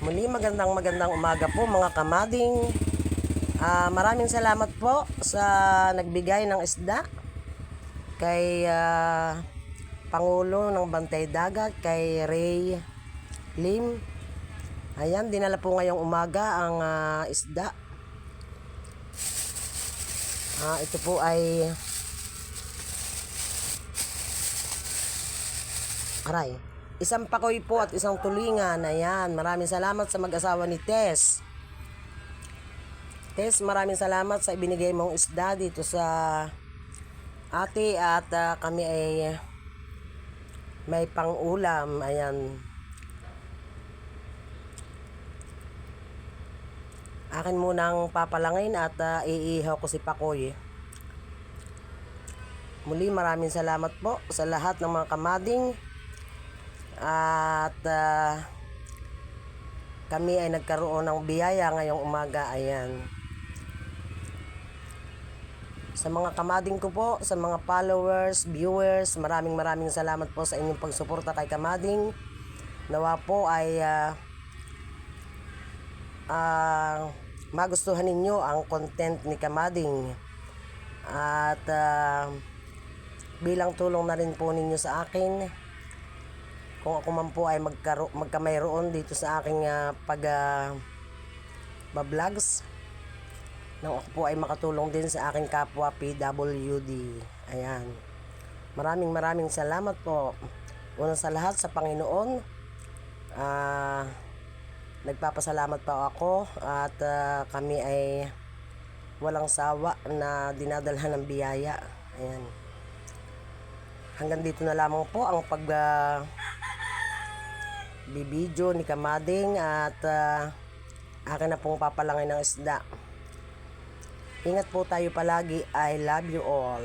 Muli magandang umaga po mga kamading. Maraming salamat po sa nagbigay ng isda kay Pangulo ng Bantay Dagat, kay Ray Lim. Ayan, dinala po ngayong umaga ang isda. Ito po ay isang pakoy po at isang tulingan. Ayan, maraming salamat sa mag-asawa ni Tess. Tess, maraming salamat sa ibinigay mong isda dito sa ate at kami ay may pang-ulam. Ayan. Akin munang papalangin at iihaw ko si Pakoy. Muli maraming salamat po sa lahat ng mga kamading. At kami ay nagkaroon ng biyaya ngayong umaga. Ayan. Sa mga kamading ko po, sa mga followers, viewers, maraming salamat po sa inyong pagsuporta kay kamading. Nawa po ay magustuhan ninyo ang content ni kamading. At bilang tulong na rin po ninyo sa akin, kung ako man po ay magkamayroon dito sa aking vlogs, nang ako po ay makatulong din sa aking kapwa PWD. Ayan. Maraming salamat po. Una sa lahat sa Panginoon. Nagpapasalamat po ako at kami ay walang sawa na dinadalhan ng biyaya. Ayan. Hanggang dito na lamang po ang bibidyo ni kamading at akin na pong papalangin ng isda. Ingat po tayo palagi. I love you all.